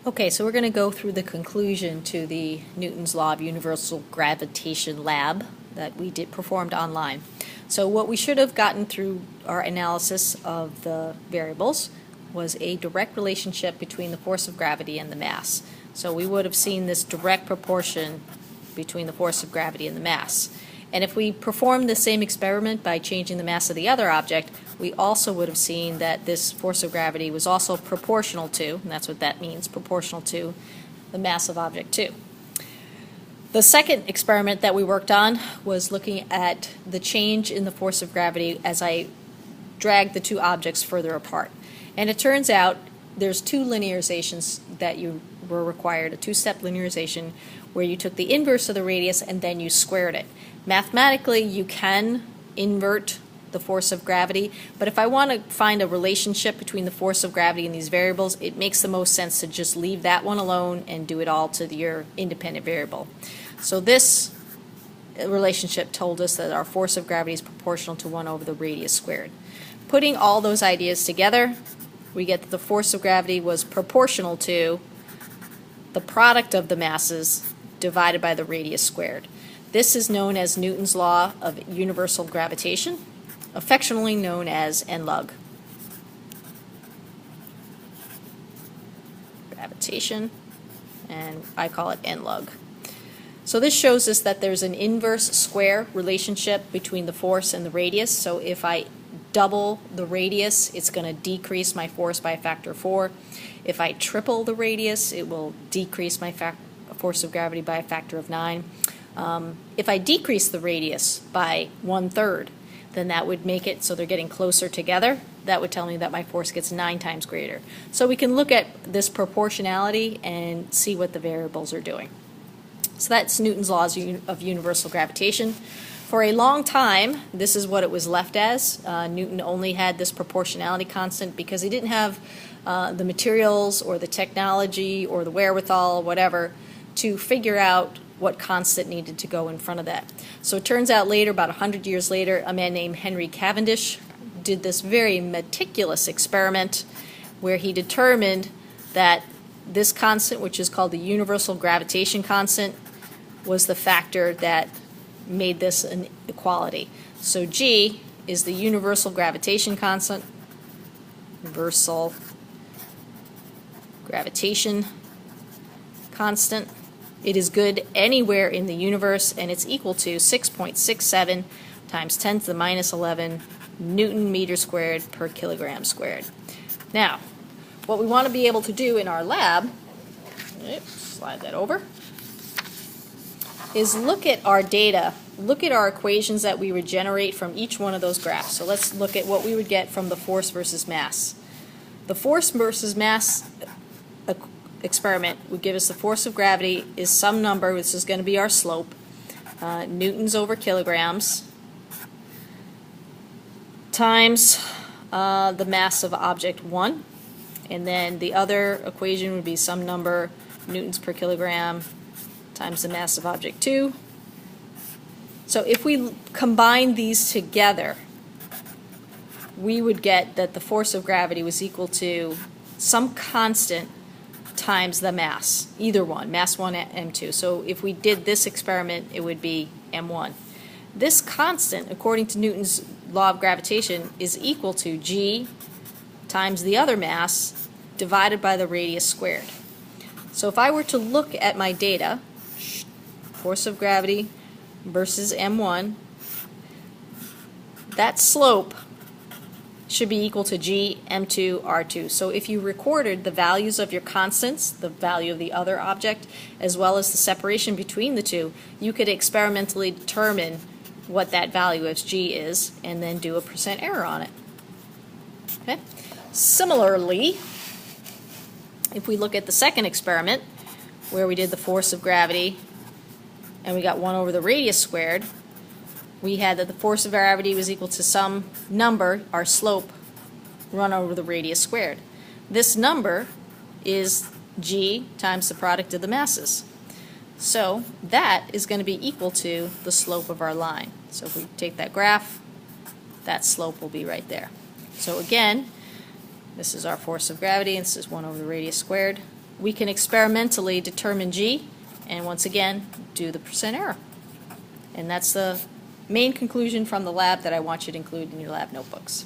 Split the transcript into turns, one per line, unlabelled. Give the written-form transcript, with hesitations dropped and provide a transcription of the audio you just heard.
Okay, so we're going to go through the conclusion to the Newton's Law of Universal Gravitation lab that we performed online. So what we should have gotten through our analysis of the variables was a direct relationship between the force of gravity and the mass. So we would have seen this direct proportion between the force of gravity and the mass. And if we performed the same experiment by changing the mass of the other object, we also would have seen that this force of gravity was also proportional to, and that's what that means, proportional to the mass of object 2. The second experiment that we worked on was looking at the change in the force of gravity as I dragged the two objects further apart. And it turns out there's two linearizations that you were required, a two-step linearization where you took the inverse of the radius and then you squared it. Mathematically, you can invert the force of gravity, but if I want to find a relationship between the force of gravity and these variables, it makes the most sense to just leave that one alone and do it all to your independent variable. So this relationship told us that our force of gravity is proportional to 1 over the radius squared. Putting all those ideas together, we get that the force of gravity was proportional to the product of the masses divided by the radius squared. This is known as Newton's Law of Universal Gravitation, affectionately known as NLUG. Gravitation, and I call it NLUG. So this shows us that there's an inverse square relationship between the force and the radius. So if I double the radius, it's going to decrease my force by a factor of 4. If I triple the radius, it will decrease my force of gravity by a factor of 9. If I decrease the radius by 1/3, then that would make it so they're getting closer together. That would tell me that my force gets 9 times greater. So we can look at this proportionality and see what the variables are doing. So that's Newton's laws of universal gravitation. For a long time, this is what it was left as. Newton only had this proportionality constant because he didn't have the materials or the technology or the wherewithal, whatever, to figure out what constant needed to go in front of that. So it turns out later, about 100 years later, a man named Henry Cavendish did this very meticulous experiment where he determined that this constant, which is called the universal gravitation constant, was the factor that made this an equality. So G is the universal gravitation constant, universal gravitation constant. It is good anywhere in the universe, and it's equal to 6.67 times 10 to the minus 11 Newton meter squared per kilogram squared. Now, what we want to be able to do in our lab, slide that over, is look at our data, look at our equations that we would generate from each one of those graphs. So let's look at what we would get from the force versus mass. The force versus mass experiment would give us the force of gravity is some number, this is going to be our slope, newtons over kilograms, times the mass of object 1, and then the other equation would be some number, newtons per kilogram, times the mass of object 2. So if we combine these together, we would get that the force of gravity was equal to some constant times the mass, either one, mass 1, m2. So if we did this experiment, it would be m1. This constant, according to Newton's law of gravitation, is equal to g times the other mass divided by the radius squared. So if I were to look at my data, force of gravity versus m1, that slope should be equal to g m2 r2. So if you recorded the values of your constants, the value of the other object, as well as the separation between the two, you could experimentally determine what that value of g is and then do a percent error on it. Okay? Similarly, if we look at the second experiment where we did the force of gravity and we got 1 over the radius squared, we had that the force of gravity was equal to some number, our slope, run over the radius squared. This number is g times the product of the masses. So that is going to be equal to the slope of our line. So if we take that graph, that slope will be right there. So again, this is our force of gravity, and this is 1 over the radius squared. we can experimentally determine G, and once again, do the percent error. And that's the main conclusion from the lab that I want you to include in your lab notebooks.